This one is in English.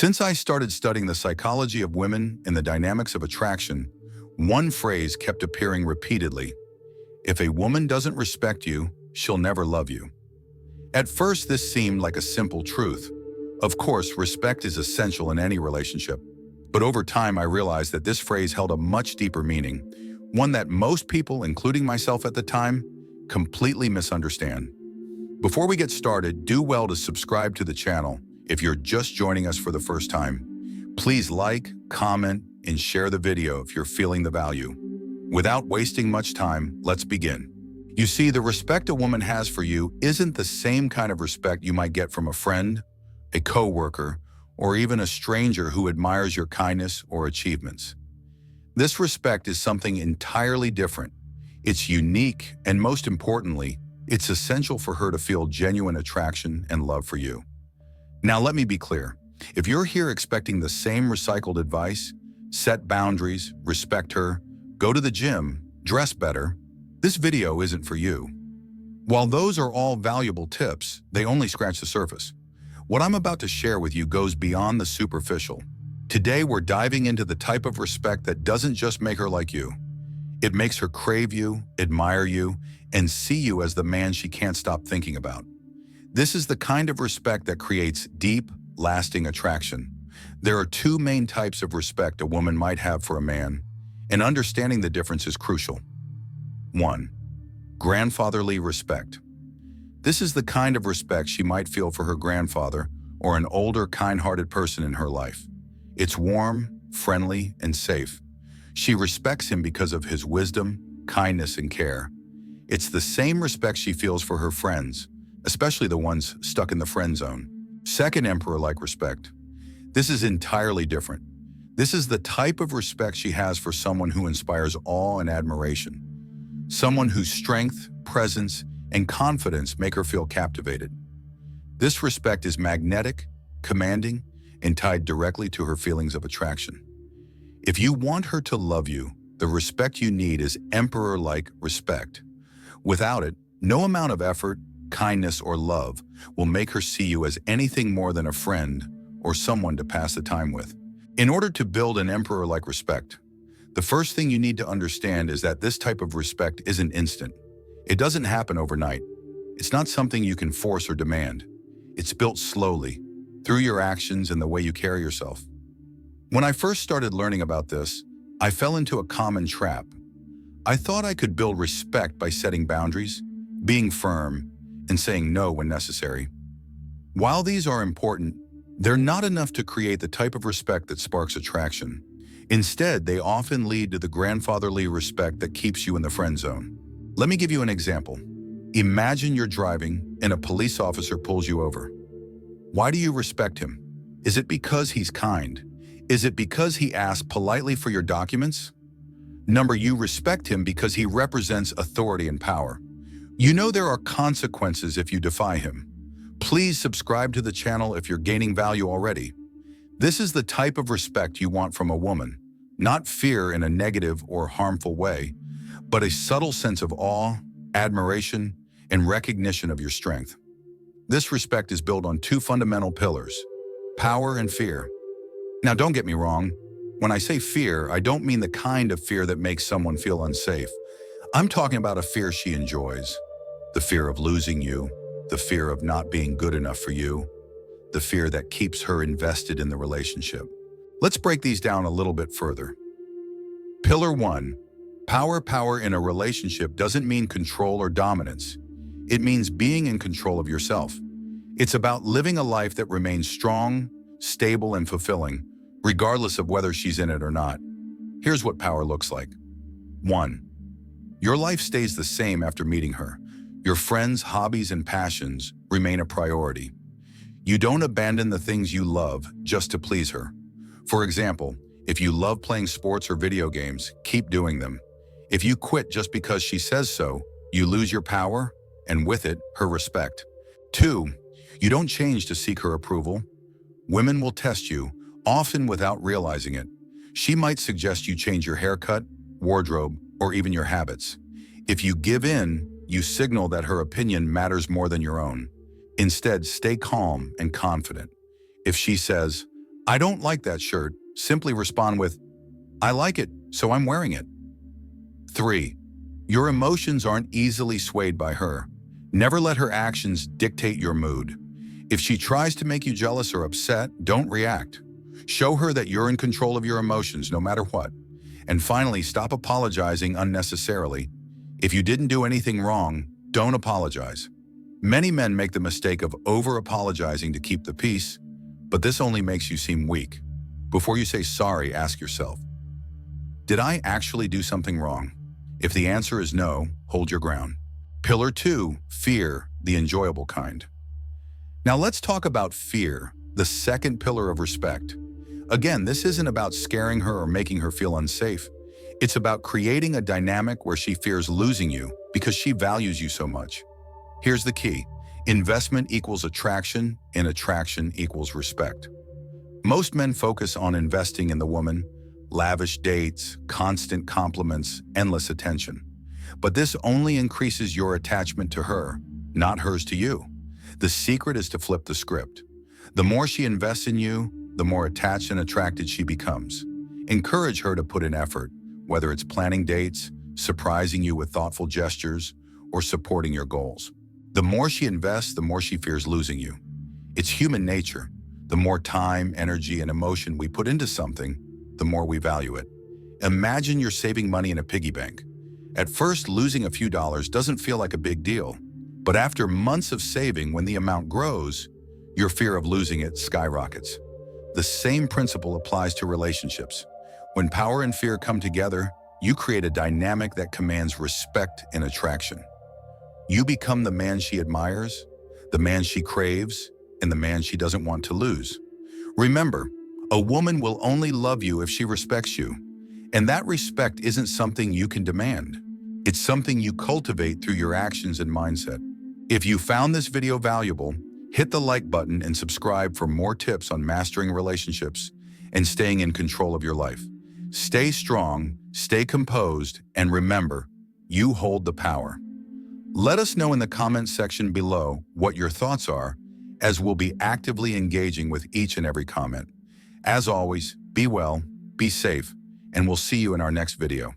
Since I started studying the psychology of women and the dynamics of attraction, one phrase kept appearing repeatedly. If a woman doesn't respect you, she'll never love you. At first, this seemed like a simple truth. Of course, respect is essential in any relationship. But over time, I realized that this phrase held a much deeper meaning, one that most people, including myself at the time, completely misunderstand. Before we get started, do well to subscribe to the channel. If you're just joining us for the first time, please like, comment, and share the video if you're feeling the value. Without wasting much time, let's begin. You see, the respect a woman has for you isn't the same kind of respect you might get from a friend, a coworker, or even a stranger who admires your kindness or achievements. This respect is something entirely different. It's unique, and most importantly, it's essential for her to feel genuine attraction and love for you. Now, let me be clear. If you're here expecting the same recycled advice, set boundaries, respect her, go to the gym, dress better, this video isn't for you. While those are all valuable tips, they only scratch the surface. What I'm about to share with you goes beyond the superficial. Today, we're diving into the type of respect that doesn't just make her like you. It makes her crave you, admire you, and see you as the man she can't stop thinking about. This is the kind of respect that creates deep, lasting attraction. There are two main types of respect a woman might have for a man, and understanding the difference is crucial. 1. Grandfatherly respect. This is the kind of respect she might feel for her grandfather or an older, kind-hearted person in her life. It's warm, friendly, and safe. She respects him because of his wisdom, kindness, and care. It's the same respect she feels for her friends, especially the ones stuck in the friend zone. Second, emperor-like respect. This is entirely different. This is the type of respect she has for someone who inspires awe and admiration. Someone whose strength, presence, and confidence make her feel captivated. This respect is magnetic, commanding, and tied directly to her feelings of attraction. If you want her to love you, the respect you need is emperor-like respect. Without it, no amount of effort, kindness, or love will make her see you as anything more than a friend or someone to pass the time with. In order to build an emperor-like respect, the first thing you need to understand is that this type of respect isn't instant. It doesn't happen overnight. It's not something you can force or demand. It's built slowly, through your actions and the way you carry yourself. When I first started learning about this, I fell into a common trap. I thought I could build respect by setting boundaries, being firm, and saying no when necessary. While these are important, they're not enough to create the type of respect that sparks attraction. Instead, they often lead to the grandfatherly respect that keeps you in the friend zone. Let me give you an example. Imagine you're driving and a police officer pulls you over. Why do you respect him? Is it because he's kind? Is it because he asked politely for your documents? You respect him because he represents authority and power. You know there are consequences if you defy him. Please subscribe to the channel if you're gaining value already. This is the type of respect you want from a woman, not fear in a negative or harmful way, but a subtle sense of awe, admiration, and recognition of your strength. This respect is built on two fundamental pillars, power and fear. Now, don't get me wrong. When I say fear, I don't mean the kind of fear that makes someone feel unsafe. I'm talking about a fear she enjoys. The fear of losing you, the fear of not being good enough for you, the fear that keeps her invested in the relationship. Let's break these down a little bit further. Pillar 1. Power in a relationship doesn't mean control or dominance. It means being in control of yourself. It's about living a life that remains strong, stable, and fulfilling, regardless of whether she's in it or not. Here's what power looks like. 1. Your life stays the same after meeting her. Your friends, hobbies, and passions remain a priority. You don't abandon the things you love just to please her. For example, if you love playing sports or video games, keep doing them. If you quit just because she says so, you lose your power, and with it, her respect. 2. You don't change to seek her approval. Women will test you, often without realizing it. She might suggest you change your haircut, wardrobe, or even your habits. If you give in, you signal that her opinion matters more than your own. Instead, stay calm and confident. If she says, I don't like that shirt, simply respond with, I like it, so I'm wearing it. 3. Your emotions aren't easily swayed by her. Never let her actions dictate your mood. If she tries to make you jealous or upset, don't react. Show her that you're in control of your emotions no matter what. And finally, stop apologizing unnecessarily. If you didn't do anything wrong, don't apologize. Many men make the mistake of over-apologizing to keep the peace, but this only makes you seem weak. Before you say sorry, ask yourself, did I actually do something wrong? If the answer is no, hold your ground. Pillar 2, fear, the enjoyable kind. Now let's talk about fear, the second pillar of respect. Again, this isn't about scaring her or making her feel unsafe. It's about creating a dynamic where she fears losing you because she values you so much. Here's the key. Investment equals attraction, and attraction equals respect. Most men focus on investing in the woman, lavish dates, constant compliments, endless attention. But this only increases your attachment to her, not hers to you. The secret is to flip the script. The more she invests in you, the more attached and attracted she becomes. Encourage her to put in effort, whether it's planning dates, surprising you with thoughtful gestures, or supporting your goals. The more she invests, the more she fears losing you. It's human nature. The more time, energy, and emotion we put into something, the more we value it. Imagine you're saving money in a piggy bank. At first, losing a few dollars doesn't feel like a big deal. But after months of saving, when the amount grows, your fear of losing it skyrockets. The same principle applies to relationships. When power and fear come together, you create a dynamic that commands respect and attraction. You become the man she admires, the man she craves, and the man she doesn't want to lose. Remember, a woman will only love you if she respects you. And that respect isn't something you can demand. It's something you cultivate through your actions and mindset. If you found this video valuable, hit the like button and subscribe for more tips on mastering relationships and staying in control of your life. Stay strong, stay composed, and remember, you hold the power. Let us know in the comments section below what your thoughts are, as we'll be actively engaging with each and every comment. As always, be well, be safe, and we'll see you in our next video.